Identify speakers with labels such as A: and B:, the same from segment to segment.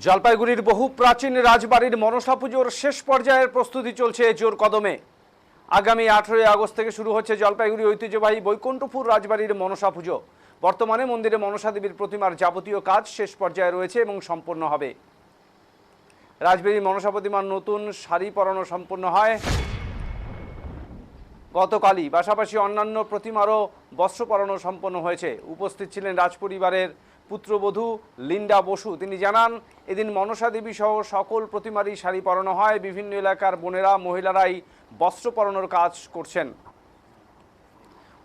A: জলপাইগুড়ির বহু প্রাচীন রাজবাড়ির মনসা পুজোর শেষ পর্যায়ের প্রস্তুতি চলছে জোর কদমে। আগামী 18 আগস্ট থেকে শুরু হচ্ছে জলপাইগুড়ি ঐতিহ্যবাহী বৈকুণ্ঠপুর রাজবাড়ির মনসা পুজো। বর্তমানে মন্দিরে মনসা দেবীর প্রতিমার যাবতীয় কাজ শেষ পর্যায়ে রয়েছে এবং সম্পন্ন হবে। রাজবাড়ির মনসা প্রতিমার নতুন শাড়ি পরানো সম্পন্ন হয় গতকালই। পাশাপাশি অন্যান্য প্রতিমারও বস্ত্র পরানো সম্পন্ন হয়েছে। উপস্থিত ছিলেন রাজপরিবারের পুত্রবধূ লিন্ডা বসু। তিনি জানান, এদিন মনসা দেবী সহ সকল প্রতিমারই শাড়ি পরানো হয়। বিভিন্ন এলাকার বোনেরা মহিলারাই বস্ত্র পরানোর কাজ করছেন।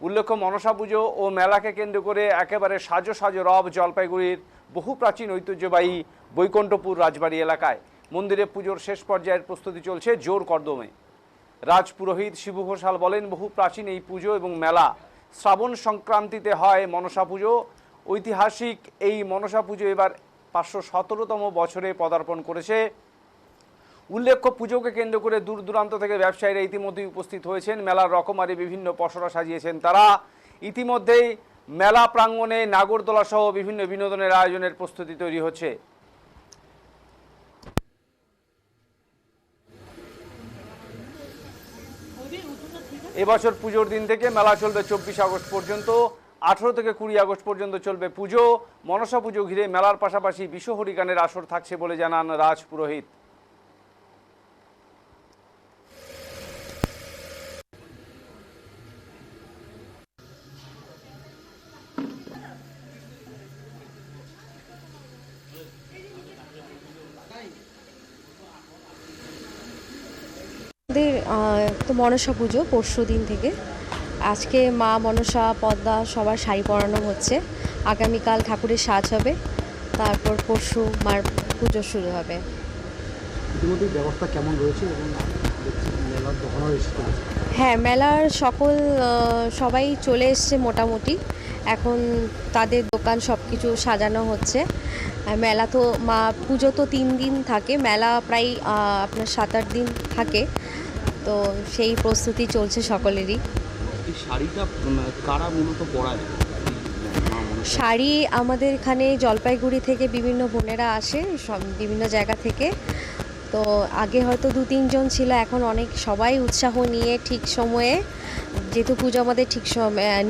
A: উল্লেখ্য, মনসা পুজো ও মেলাকে কেন্দ্র করে একেবারে সাজো সাজো রব জলপাইগুড়ির বহু প্রাচীন ঐতিহ্যবাহী বৈকুণ্ঠপুর রাজবাড়ি এলাকায়। মন্দিরে পুজোর শেষ পর্যায়ের প্রস্তুতি চলছে জোর কদমে। রাজপুরোহিত শিবু ঘোষাল বলেন, বহু প্রাচীন এই পুজো এবং মেলা শ্রাবণ সংক্রান্তিতে হয় মনসা পুজো। ঐতিহাসিক এই মনসা পুজো এবার 517তম বছরে পদার্পণ করেছে। উল্লেখ্য, পুজোকে কেন্দ্র করে দূর দূরান্ত থেকে ব্যবসায়ীরা ইতিমধ্যেই উপস্থিত হয়েছেন। মেলার রকমারি বিভিন্ন পসরা সাজিয়েছেন তারা। ইতিমধ্যেই মেলা প্রাঙ্গণে নাগরদোলা সহ বিভিন্ন বিনোদনের আয়োজনের প্রস্তুতি তৈরি হচ্ছে। এবছর পুজোর দিন থেকে মেলা চলবে 24 আগস্ট পর্যন্ত। 18 থেকে 20 আগস্ট পর্যন্ত চলবে পুজো। মনসা পুজো ঘিরে মেলার পাশাপাশি বিশ্বহরি গানের আসর থাকছে বলে জানান রাজ পুরোহিত।
B: তো মনসা পুজো পরশু দিন থেকে। আজকে মা মনসা পদ্মা সবার শাড়ি পরানো হচ্ছে। আগামীকাল ঠাকুরের সাজ হবে, তারপর পরশু মার পুজো শুরু হবে।
C: ইতিমধ্যে ব্যবস্থা কেমন রয়েছে এবং মেলার দোকানও এসেছে?
B: হ্যাঁ, মেলার সবাই চলে এসছে মোটামুটি। এখন তাদের দোকান সব কিছু সাজানো হচ্ছে। মেলা তো পুজো তো 3 দিন থাকে, মেলা প্রায় আপনার 7-8 দিন থাকে। তো সেই প্রস্তুতি চলছে সকলেরই।
C: এই শাড়িটা কারা মূলত পরায়?
B: শাড়ি আমাদের এখানে জলপাইগুড়ি থেকে বিভিন্ন বোনেরা আসে, বিভিন্ন জায়গা থেকে। তো আগে হয়তো 2-3 জন ছিল, এখন সবাই উৎসাহ নিয়ে ঠিক সময়ে, যেহেতু পুজো আমাদের ঠিক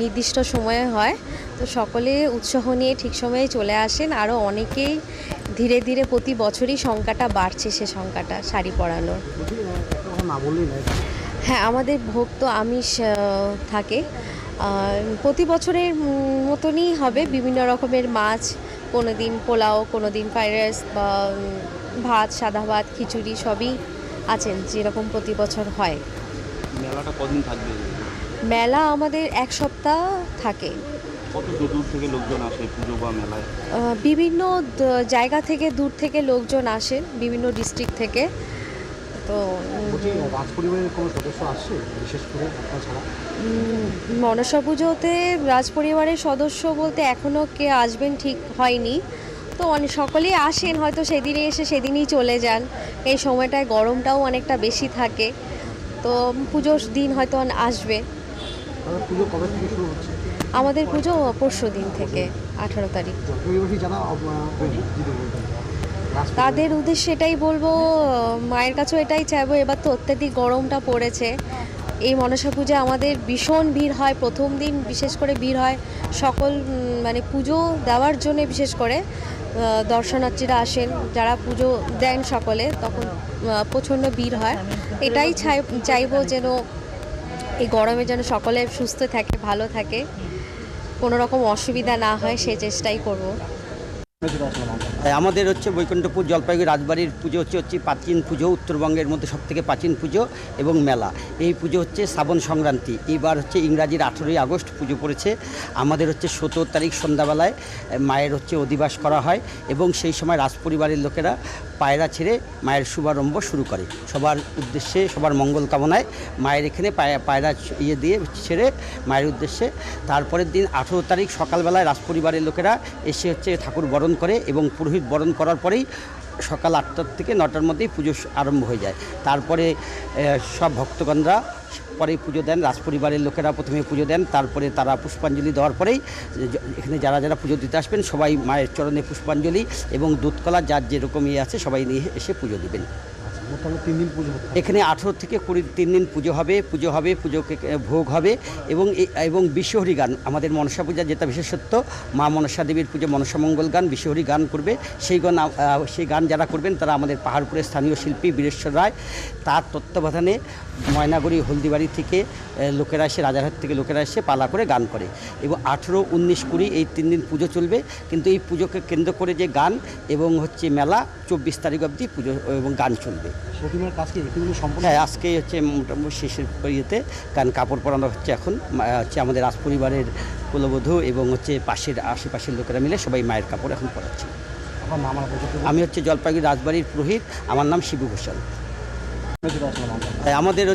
B: নির্দিষ্ট সময়ে হয়, তো সকলে উৎসাহ নিয়ে ঠিক সময়ে চলে আসেন। আরও অনেকেই ধীরে ধীরে প্রতি বছরই সংখ্যাটা বাড়ছে, সে সংখ্যাটা শাড়ি পরানোর। হ্যাঁ, আমাদের ভোগ তো আমিষ থাকে। প্রতি বছরের মতনই হবে, বিভিন্ন রকমের মাছ, কোনো দিন পোলাও, কোনো দিন ফ্রাইড রাইস বা ভাত, সাদা ভাত, খিচুড়ি সবই আছেন, যেরকম প্রতি বছর হয়।
C: মেলাটা কদিন থাকবে?
B: মেলা আমাদের 1 সপ্তাহ থাকে।
C: কত দূর থেকে লোকজন আসে পুজো বা মেলায়?
B: বিভিন্ন জায়গা থেকে, দূর থেকে লোকজন আসেন, বিভিন্ন ডিস্ট্রিক্ট থেকে। তো
C: রাজপরিবারের কোনো সদস্য আসছে বিশেষ করে আপনার ছাড়া?
B: মনসা পুজোতে রাজপরিবারের সদস্য বলতে এখনও কে আসবেন ঠিক হয়নি। তো সকলেই আসেন, হয়তো সেদিনে এসে সেদিনই চলে যান। এই সময়টায় গরমটাও অনেকটা বেশি থাকে, তো পুজোর দিন হয়তো আসবে।
C: পুজো কবে থেকে শুরু হচ্ছে?
B: আমাদের পুজো পরশু দিন থেকে 18 তারিখ। তাদের উদ্দেশ্যে এটাই বলবো, মায়ের কাছেও এটাই চাইবো, এবার তো অত্যাধিক গরমটা পড়েছে। এই মনসা পূজা আমাদের ভীষণ ভিড় হয়, প্রথম দিন বিশেষ করে ভিড় হয়। সকল পুজো দেওয়ার জন্য বিশেষ করে দর্শনার্থীরা আসেন, যারা পুজো দেন সকলে, তখন প্রচণ্ড ভিড় হয়। এটাই চাইবো যেন এই গরমে যেন সকলে সুস্থ থাকে, ভালো থাকে, কোনো রকম অসুবিধা না হয়, সে চেষ্টাই করব।
D: আমাদের বৈকুণ্ঠপুর জলপাইগুড়ি রাজবাড়ির পুজো হচ্ছে প্রাচীন পুজো, উত্তরবঙ্গের মধ্যে সবথেকে প্রাচীন পুজো এবং মেলা। এই পুজো শ্রাবণ সংক্রান্তি। এইবার ইংরাজির 18 আগস্ট পুজো পড়েছে। আমাদের 17 তারিখ সন্ধ্যাবেলায় মায়ের অধিবাস করা হয় এবং সেই সময় রাজপরিবারের লোকেরা পায়রা ছেড়ে মায়ের শুভারম্ভ শুরু করে। সবার উদ্দেশ্যে, সবার মঙ্গল কামনায় মায়ের এখানে পায়রা দিয়ে ছেড়ে মায়ের উদ্দেশ্যে। তারপরের দিন 18 তারিখ সকালবেলায় রাজপরিবারের লোকেরা এসে ঠাকুর বরণ করে এবং পুরোহিত বরণ করার পরেই সকাল 8টা থেকে 9টার মধ্যেই পুজো আরম্ভ হয়ে যায়। তারপরে সব ভক্তগণরা পরেই পুজো দেন, রাজপরিবারের লোকেরা প্রথমে পুজো দেন, তারপরে তারা পুষ্পাঞ্জলি দেওয়ার পরেই এখানে যারা যারা পুজো দিতে আসবেন সবাই মায়ের চরণে পুষ্পাঞ্জলি এবং দুধকলা যার যেরকম আছে সবাই নিয়ে এসে পুজো দেবেন।
C: মোটামুটি 3 দিন পুজো হতে
D: এখানে 18 থেকে 20 3 দিন পুজো হবে, পুজোকে ভোগ হবে এবং বিশ্বহরি গান, আমাদের মনসা পূজা যেটা বিশেষত্ব, মা মনসা দেবীর পুজো মনসামঙ্গল গান, বিশ্বহরি গান করবে। সেই গান যারা করবেন তারা আমাদের পাহাড়পুরের স্থানীয় শিল্পী বীরেশ্বর রায়, তার তত্ত্বাবধানে ময়নাগুড়ি হলদিবাড়ি থেকে লোকেরা এসে, রাজারহাট থেকে লোকেরা এসে পালা করে গান করে এবং 18, 19, 20 এই 3 দিন পুজো চলবে। কিন্তু এই পুজোকে কেন্দ্র করে যে গান এবং মেলা 24 তারিখ অবধি পুজো এবং গান চলবে।
C: প্রতিমার কাজ কি রীতিমতো সম্পূর্ণ?
D: হ্যাঁ, আজকেই মোটামুটি শেষের ইয়েতে কারণ কাপড় পরানো হচ্ছে এখন আমাদের রাজপরিবারের কুলবধূ এবং পাশের আশেপাশের লোকেরা মিলে সবাই মায়ের কাপড় এখন পরাচ্ছে।
C: আমার নাম আর পরিচয় দেবেন?
D: আমি জলপাইগুড়ি রাজবাড়ির পুরোহিত, আমার নাম শিবু ঘোষাল।
C: আসলাম আমরা।
D: আমাদের